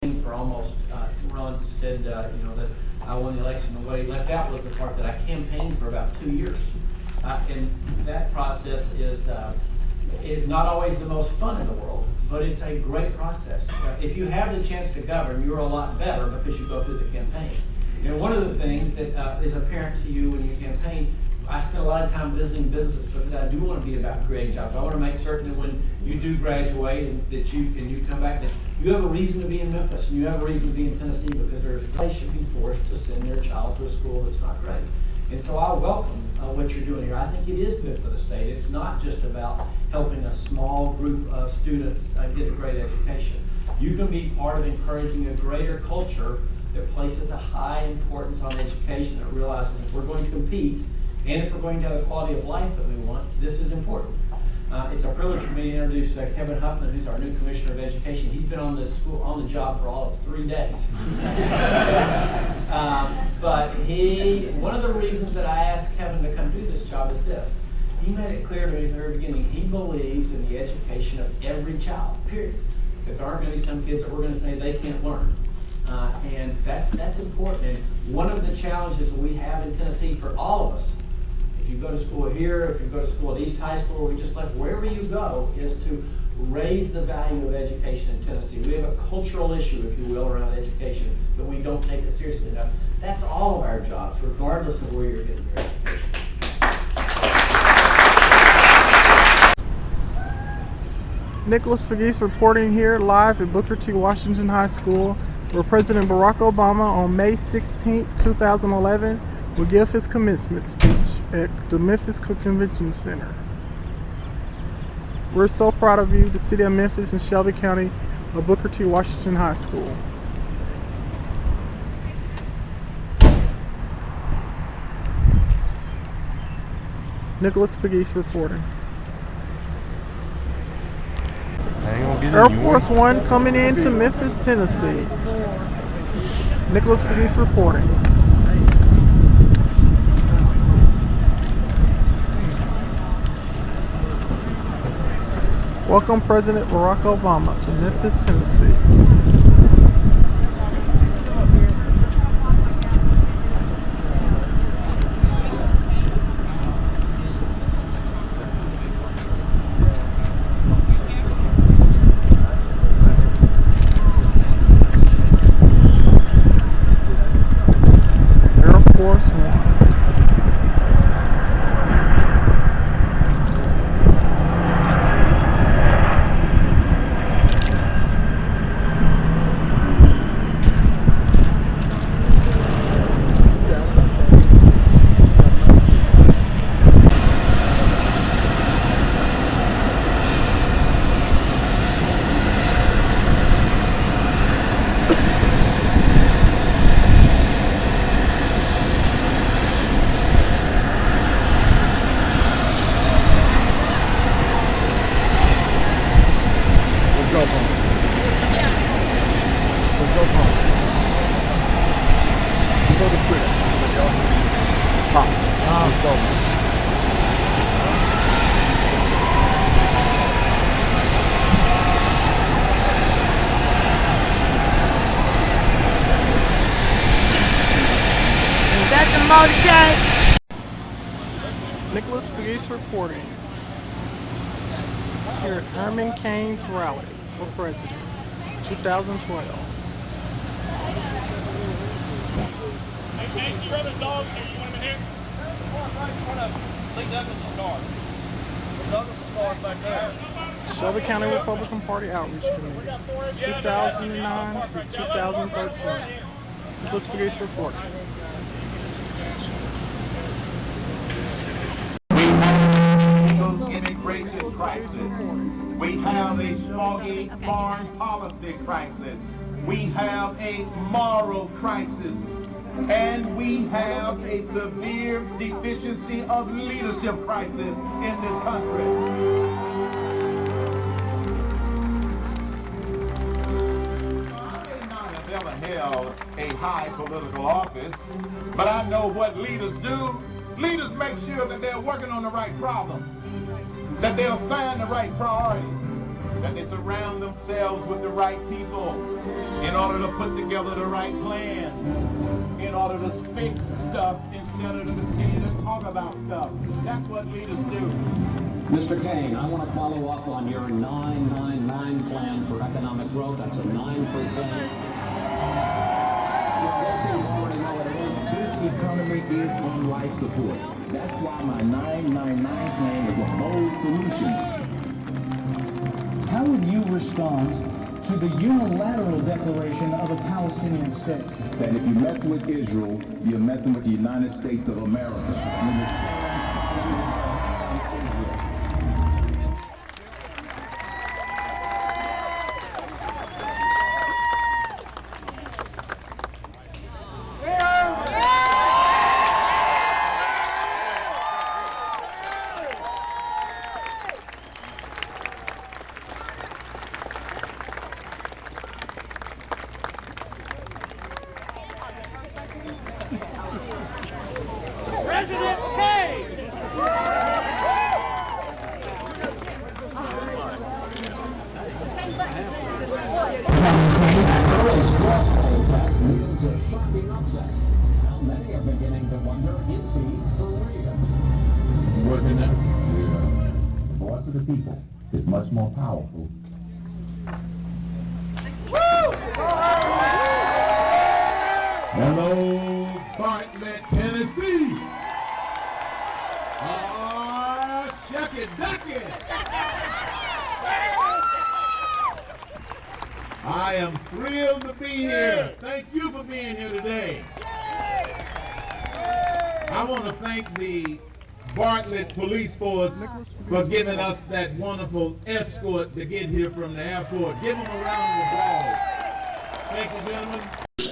for almost, Ron said, that I won the election. The way he left out was the part that I campaigned for about 2 years. And that process is not always the most fun in the world, but it's a great process. If you have the chance to govern, you're a lot better because you go through the campaign. One of the things that is apparent to you when you campaign, I spend a lot of time visiting businesses because I do want to be about creating jobs. I want to make certain that when you do graduate and that you come back, that you have a reason to be in Memphis and you have a reason to be in Tennessee, because they should be forced to send their child to a school that's not great. And so I welcome what you're doing here. I think it is good for the state. It's not just about helping a small group of students get a great education. You can be part of encouraging a greater culture that places a high importance on education, that realizes if we're going to compete and if we're going to have the quality of life that we want, this is important. It's a privilege for me to introduce Kevin Huffman, who's our new Commissioner of Education. He's been on the job for all of 3 days. But one of the reasons that I asked Kevin to come do this job is this. He made it clear to me from the very beginning, he believes in the education of every child, period. That there aren't going to be some kids that we're going to say they can't learn. And that's important. And one of the challenges we have in Tennessee for all of us, if you go to school here, if you go to school at East High School, or we just left, wherever you go, is to raise the value of education in Tennessee. We have a cultural issue, if you will, around education, that we don't take it seriously enough. That's all of our jobs, regardless of where you're getting your education. Nicholas Pegues reporting here live at Booker T. Washington High School, where President Barack Obama on May 16, 2011 will give his commencement speech at the Memphis Convention Center. We're so proud of you, the City of Memphis and Shelby County of Booker T. Washington High School. Nicholas Pegues reporting. Air Force One coming into Memphis, Tennessee. Nicholas Pegues reporting. Welcome President Barack Obama to Memphis, Tennessee. Air Force One. Nicholas Pegues reporting here at Herman Cain's rally for president 2012. Hey, Casey, run the dogs here. You want them in here? Right in front of Lee Douglas's car. Douglas's car is back there. Shelby County Republican Party Outreach Committee, 2009 through 2013. Nicholas Pegues reporting. Immigration crisis. We have a smoggy foreign policy crisis. We have a moral crisis. And we have a severe deficiency of leadership crisis in this country. I may not have ever held a high political office, but I know what leaders do. Leaders make sure that they're working on the right problems, that they assign the right priorities, that they surround themselves with the right people in order to put together the right plans, in order to fix stuff instead of to continue to talk about stuff. That's what leaders do. Mr. Kane, I want to follow up on your 999 plan for economic growth. That's a 9%. This economy is on life support. That's why my 999 plan is a bold solution. How would you respond to the unilateral declaration of a Palestinian state? That if you mess with Israel, you're messing with the United States of America. President Pegues! News a shocking upset. Now many are beginning to wonder, is he for real? Working now? Yeah. The voice of the people is much more powerful. Hello, Bartlett, Tennessee. Shuck it, duck it. I am thrilled to be here. Thank you for being here today. I want to thank the Bartlett Police Force for giving us that wonderful escort to get here from the airport. Give them a round of applause. Thank you, gentlemen.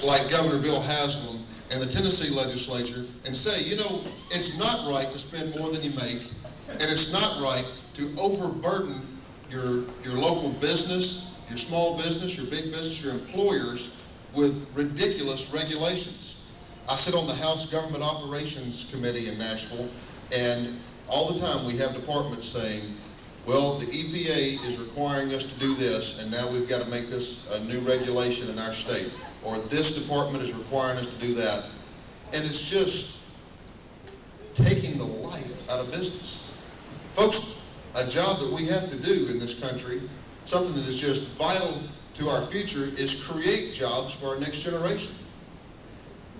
Like Governor Bill Haslam and the Tennessee legislature and say, you know, it's not right to spend more than you make, and it's not right to overburden your local business, your small business, your big business, your employers with ridiculous regulations. I sit on the House Government Operations Committee in Nashville, and all the time we have departments saying, well, the EPA is requiring us to do this, and now we've got to make this a new regulation in our state. Or this department is requiring us to do that. And it's just taking the life out of business. Folks, a job that we have to do in this country, something that is just vital to our future, is create jobs for our next generation.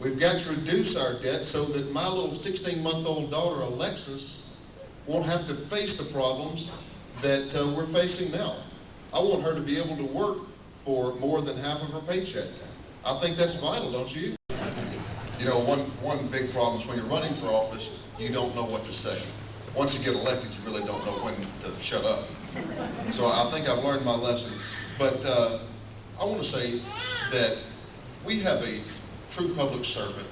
We've got to reduce our debt so that my little 16-month-old daughter, Alexis, won't have to face the problems that we're facing now. I want her to be able to work for more than half of her paycheck. I think that's vital, don't you? You know, one big problem is when you're running for office, you don't know what to say. Once you get elected, you really don't know when to shut up. So I think I've learned my lesson. But I want to say that we have a true public servant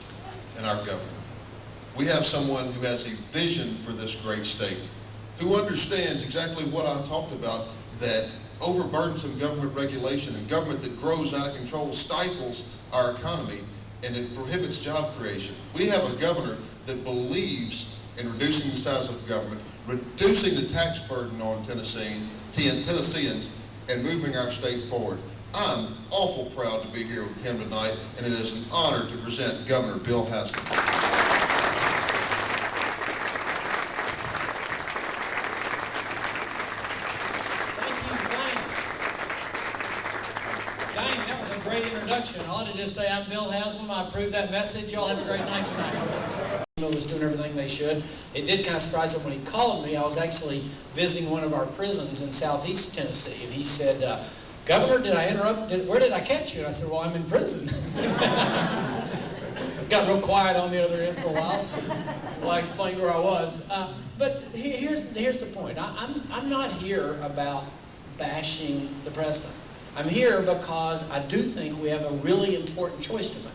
in our government. We have someone who has a vision for this great state, who understands exactly what I talked about, that overburdensome government regulation and government that grows out of control stifles our economy and it prohibits job creation. We have a governor that believes in reducing the size of government, reducing the tax burden on Tennesseans, and moving our state forward. I'm awful proud to be here with him tonight, and it is an honor to present Governor Bill Haslam. That was a great introduction. I ought to just say I'm Bill Haslam. I approve that message. Y'all have a great night tonight. Was doing everything they should. It did kind of surprise him when he called me. I was actually visiting one of our prisons in southeast Tennessee, and he said, Governor, did I interrupt? Where did I catch you? And I said, well, I'm in prison. Got real quiet on the other end for a while. Well, I explained where I was. But here's the point. I'm not here about bashing the president. I'm here because I do think we have a really important choice to make.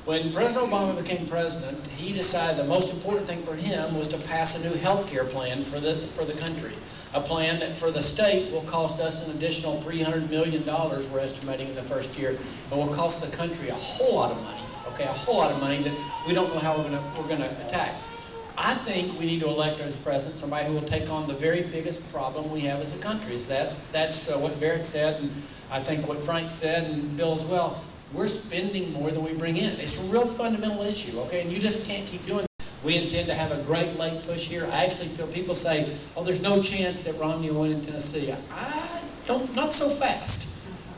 When President Obama became president, he decided the most important thing for him was to pass a new health care plan for the country. A plan that for the state will cost us an additional $300 million, we're estimating, in the first year, and will cost the country a whole lot of money, okay, a whole lot of money that we don't know how we're gonna attack. I think we need to elect as president somebody who will take on the very biggest problem we have as a country. That's what Barrett said, and I think what Frank said, and Bill as well. We're spending more than we bring in. It's a real fundamental issue, okay? And you just can't keep doing it. We intend to have a great late push here. I actually feel people say, oh, there's no chance that Romney will win in Tennessee. Not so fast.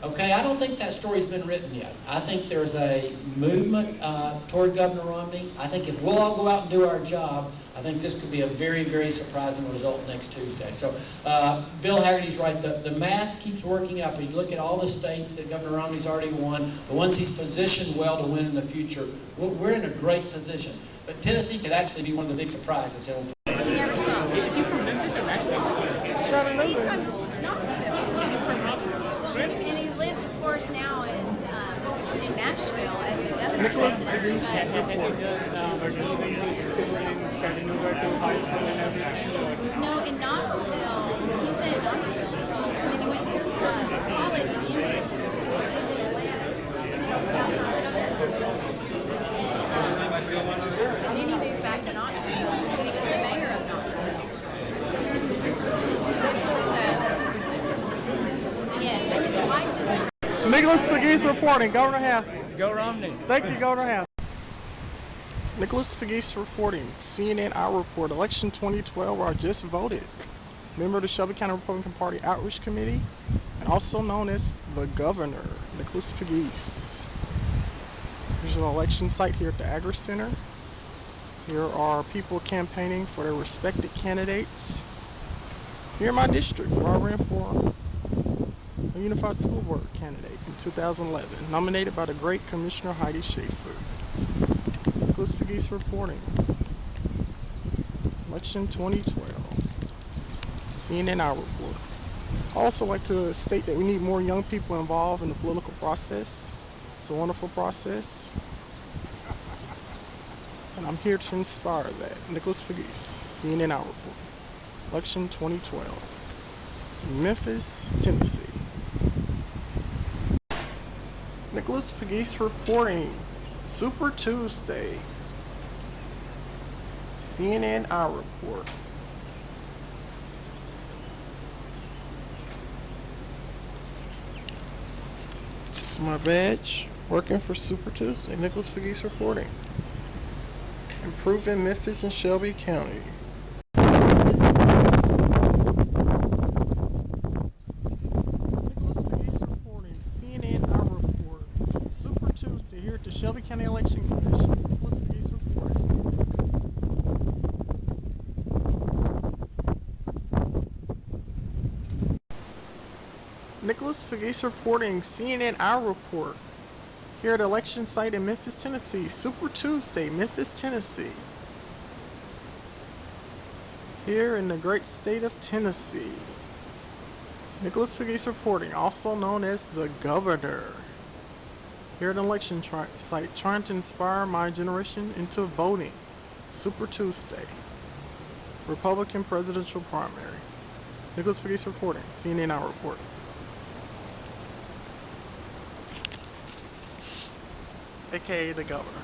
Okay, I don't think that story's been written yet. I think there's a movement toward Governor Romney. I think if we'll all go out and do our job, I think this could be a very, very surprising result next Tuesday. So Bill Haggerty's right. The math keeps working up. You look at all the states that Governor Romney's already won, the ones he's positioned well to win in the future. We're in a great position. But Tennessee could actually be one of the big surprises. Is he from Memphis or Nashville? Chattanooga. He's from Knoxville. Is he from Knoxville? And he lives, of course, now in Nashville as the governor. Nicholas Pegues Has he done, or do you think he's school in Chattanooga to high school and everything? Or? No, in Knoxville. He's been in Knoxville. And then he went to college in Emory, which is in Atlanta. And then he moved back to Knoxville. And he was the mayor of Knoxville. So, yes, but his wife is... Nicholas Pegues reporting. Governor Haskell. Go Romney. Thank you, Governor Haskell. Nicholas Pegues reporting. CNN iReporter. Election 2012, where I just voted. Member of the Shelby County Republican Party Outreach Committee, and also known as the Governor, Nicholas Pegues. There's an election site here at the Agri Center. Here are people campaigning for their respected candidates. Here in my district, where I ran for a Unified School Board candidate in 2011, nominated by the great Commissioner Heidi Schaefer. Nicholas Pegues reporting. Election 2012. CNN iReport. I also like to state that we need more young people involved in the political process. It's a wonderful process. And I'm here to inspire that. Nicholas Pegues, CNN iReport. Election 2012. Memphis, Tennessee. Nicholas Pegues reporting. Super Tuesday. CNN iReport. This is my badge. Working for Super Tuesday. Nicholas Pegues reporting. Improving Memphis and Shelby County. Nicholas Pegues reporting. CNN iReport. Super Tuesday here at the Shelby County Election Commission. Nicholas Pegues reporting. Nicholas Pegues reporting. CNN iReport. Here at election site in Memphis, Tennessee. Super Tuesday, Memphis, Tennessee. Here in the great state of Tennessee. Nicholas Pegues reporting, also known as the Governor. Here at an election site, trying to inspire my generation into voting. Super Tuesday. Republican presidential primary. Nicholas Pegues reporting, CNN iReport. AKA the Governor.